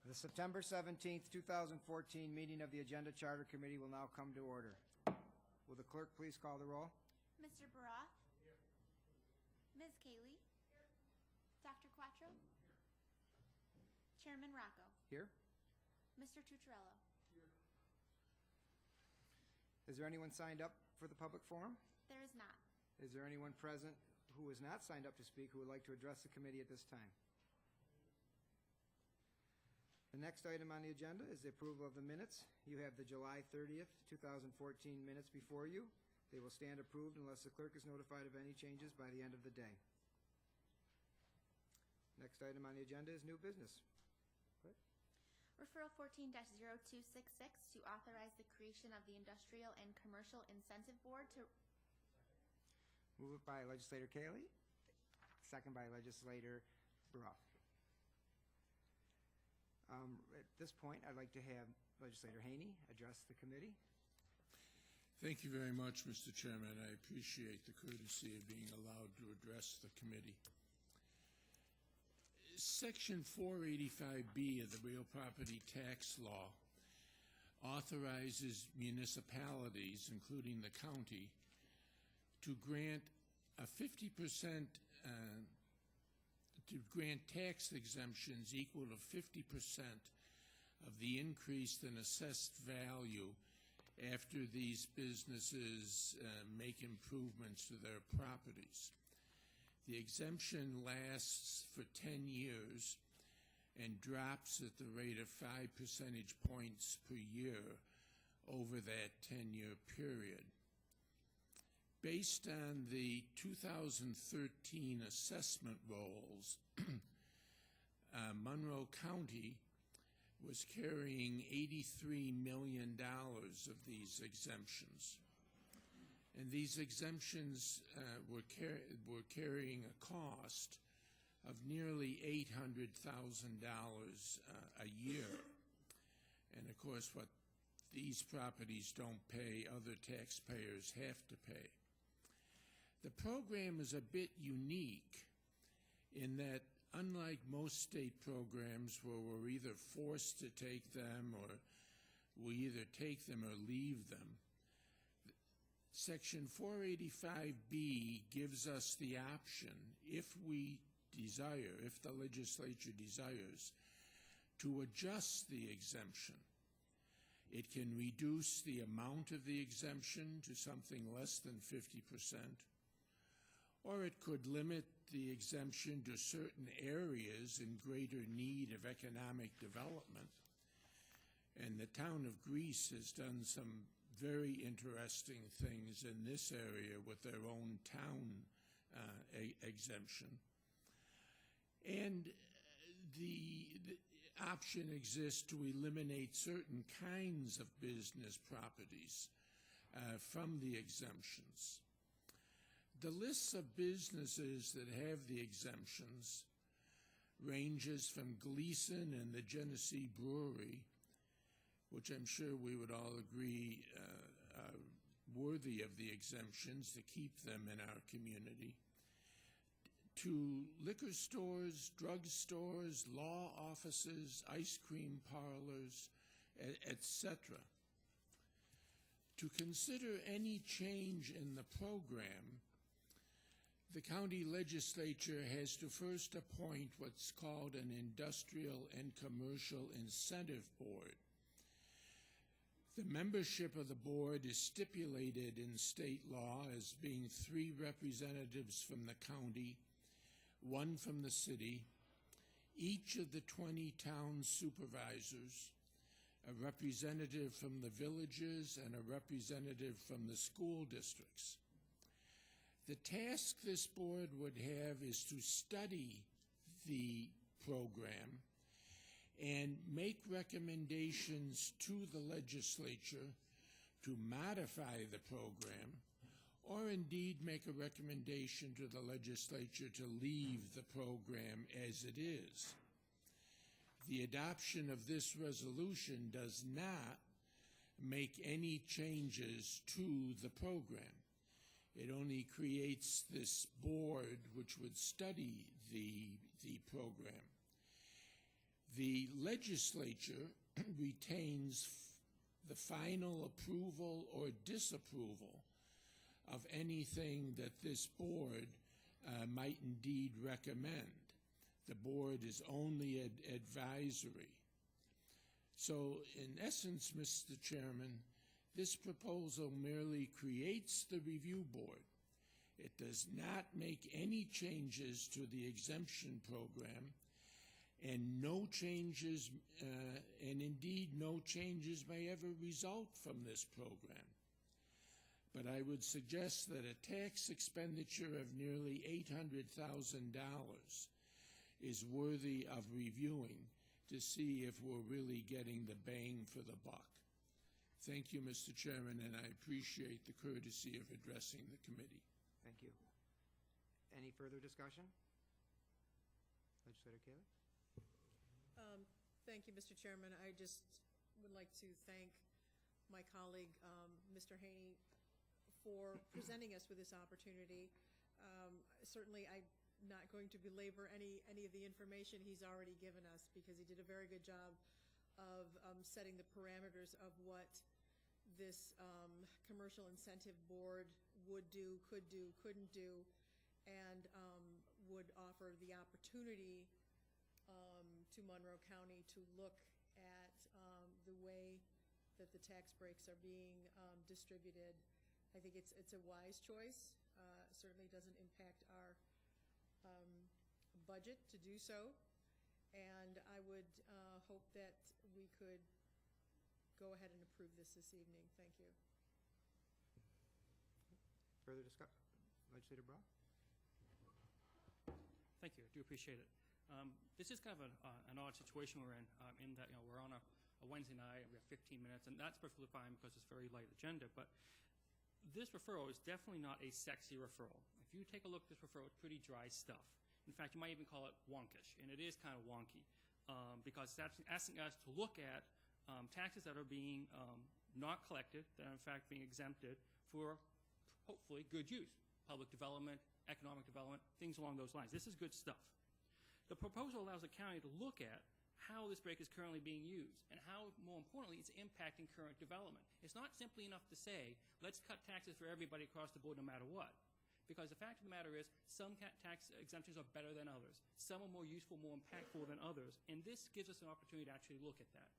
The September 17th, 2014 meeting of the Agenda Charter Committee will now come to order. Will the clerk please call the roll? Mr. Baroth? Here. Ms. Cayley? Here. Dr. Quattro? Here. Chairman Rocco? Here. Mr. Tucciarello? Here. Is there anyone signed up for the public forum? There is not. Is there anyone present who is not signed up to speak who would like to address the committee at this time? The next item on the agenda is the approval of the minutes. You have the July 30th, 2014 minutes before you. They will stand approved unless the clerk is notified of any changes by the end of the day. Next item on the agenda is new business. Referral 14-0266 to authorize the creation of the Industrial and Commercial Incentive Board to... Move it by Legislator Cayley, second by Legislator Baroth. At this point, I'd like to have Legislator Haney address the committee. Thank you very much, Mr. Chairman. I appreciate the courtesy of being allowed to address the committee. Section 485B of the Real Property Tax Law authorizes municipalities, including the county, to grant a 50% to grant tax exemptions equal to 50% of the increased and assessed value after these businesses make improvements to their properties. The exemption lasts for 10 years and drops at the rate of 5 percentage points per year over that 10-year period. Based on the 2013 assessment rolls, Monroe County was carrying $83 million of these exemptions. And these exemptions were carrying a cost of nearly $800,000 a year. And of course, what these properties don't pay, other taxpayers have to pay. The program is a bit unique in that, unlike most state programs where we're either forced to take them or we either take them or leave them, Section 485B gives us the option, if we desire, if the legislature desires, to adjust the exemption. It can reduce the amount of the exemption to something less than 50%, or it could limit the exemption to certain areas in greater need of economic development. And the town of Greece has done some very interesting things in this area with their own town exemption. And the option exists to eliminate certain kinds of business properties from the exemptions. The lists of businesses that have the exemptions ranges from Gleason and the Genesee Brewery, which I'm sure we would all agree are worthy of the exemptions to keep them in our community, to liquor stores, drug stores, law offices, ice cream parlors, etc. To consider any change in the program, the county legislature has to first appoint what's called an Industrial and Commercial Incentive Board. The membership of the board is stipulated in state law as being 3 representatives from the county, 1 from the city, each of the 20 town supervisors, a representative from the villages, and a representative from the school districts. The task this board would have is to study the program and make recommendations to the legislature to modify the program, or indeed make a recommendation to the legislature to leave the program as it is. The adoption of this resolution does not make any changes to the program. It only creates this board which would study the program. The legislature retains the final approval or disapproval of anything that this board might indeed recommend. The board is only advisory. So, in essence, Mr. Chairman, this proposal merely creates the review board. It does not make any changes to the exemption program, and no changes, and indeed no changes may ever result from this program. But I would suggest that a tax expenditure of nearly $800,000 is worthy of reviewing to see if we're really getting the bang for the buck. Thank you, Mr. Chairman, and I appreciate the courtesy of addressing the committee. Thank you. Any further discussion? Legislator Kaler? Thank you, Mr. Chairman. I just would like to thank my colleague, Mr. Haney, for presenting us with this opportunity. Certainly, I'm not going to belabor any of the information he's already given us, because he did a very good job of setting the parameters of what this commercial incentive board would do, couldn't do, and would offer the opportunity to Monroe County to look at the way that the tax breaks are being distributed. I think it's a wise choice. Certainly doesn't impact our budget to do so, and I would hope that we could go ahead and approve this evening. Thank you. Further discussion? Legislator Brown? Thank you. I do appreciate it. This is kind of an odd situation we're in that we're on a Wednesday night and we have 15 minutes, and that's perfectly fine because it's a very light agenda. But this referral is definitely not a sexy referral. If you take a look at this referral, it's pretty dry stuff. In fact, you might even call it wonkish, and it is kind of wonky because it's asking us to look at taxes that are being not collected, that are in fact being exempted for hopefully good use, public development, economic development, things along those lines. This is good stuff. The proposal allows the county to look at how this break is currently being used and how, more importantly, it's impacting current development. It's not simply enough to say, let's cut taxes for everybody across the board no matter what. Because the fact of the matter is, some tax exemptions are better than others. Some are more useful, more impactful than others. And this gives us an opportunity to actually look at that.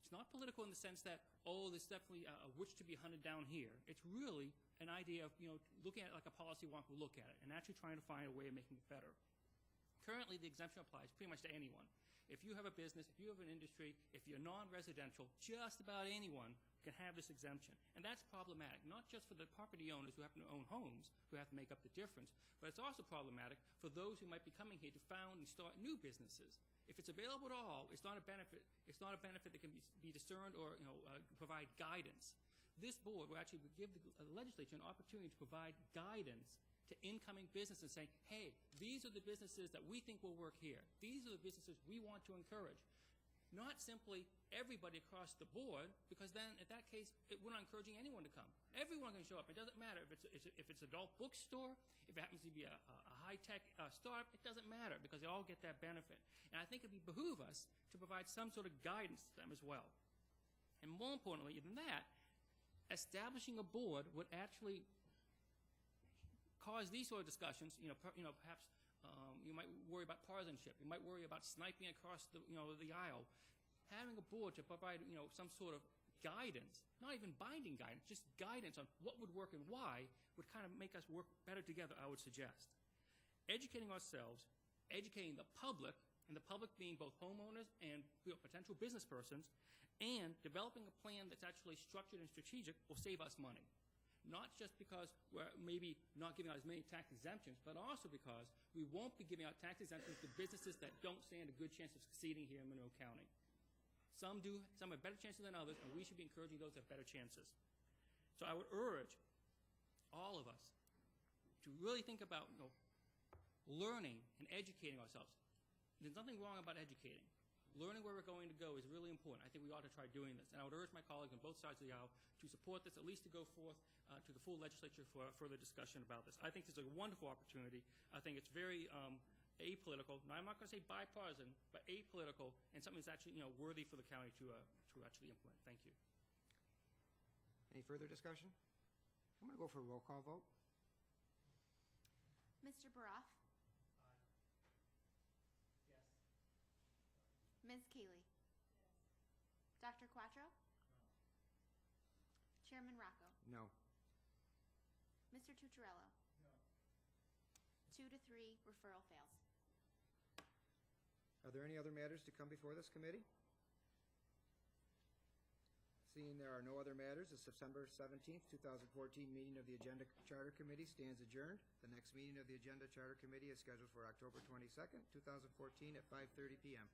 It's not political in the sense that, oh, there's definitely a witch to be hunted down here. It's really an idea of, looking at it like a policy wonk will look at it and actually trying to find a way of making it better. Currently, the exemption applies pretty much to anyone. If you have a business, if you have an industry, if you're non-residential, just about anyone can have this exemption. And that's problematic, not just for the property owners who happen to own homes, who have to make up the difference, but it's also problematic for those who might be coming here to found and start new businesses. If it's available at all, it's not a benefit. It's not a benefit that can be discerned or provide guidance. This board will actually give the legislature an opportunity to provide guidance to incoming businesses, saying, hey, these are the businesses that we think will work here. These are the businesses we want to encourage. Not simply everybody across the board, because then, in that case, we're not encouraging anyone to come. Everyone can show up. It doesn't matter if it's an adult bookstore, if it happens to be a high-tech startup, it doesn't matter, because they all get that benefit. And I think it would behoove us to provide some sort of guidance to them as well. And more importantly than that, establishing a board would actually cause these sort of discussions. Perhaps you might worry about partisanship. You might worry about sniping across the aisle. Having a board to provide some sort of guidance, not even binding guidance, just guidance on what would work and why would kind of make us work better together, I would suggest. Educating ourselves, educating the public, and the public being both homeowners and potential business persons, and developing a plan that's actually structured and strategic will save us money. Not just because we're maybe not giving out as many tax exemptions, but also because we won't be giving out tax exemptions to businesses that don't stand a good chance of succeeding here in Monroe County. Some do, some have better chances than others, and we should be encouraging those that have better chances. So I would urge all of us to really think about learning and educating ourselves. There's nothing wrong about educating. Learning where we're going to go is really important. I think we ought to try doing this. And I would urge my colleagues on both sides of the aisle to support this, at least to go forth to the full legislature for further discussion about this. I think this is a wonderful opportunity. I think it's very apolitical, now I'm not going to say bipartisan, but apolitical, and something that's actually, worthy for the county to actually implement. Thank you. Any further discussion? I'm going to go for a roll call vote. Mr. Baroff? Yes. Ms. Keeley? Dr. Quattro? Chairman Rocco? No. Mr. Tucciarello? 2 to 3, referral fails. Are there any other matters to come before this committee? Seeing there are no other matters, the September 17th, 2014 meeting of the Agenda Charter Committee stands adjourned. The next meeting of the Agenda Charter Committee is scheduled for October 22nd, 2014 at 5:30 p.m.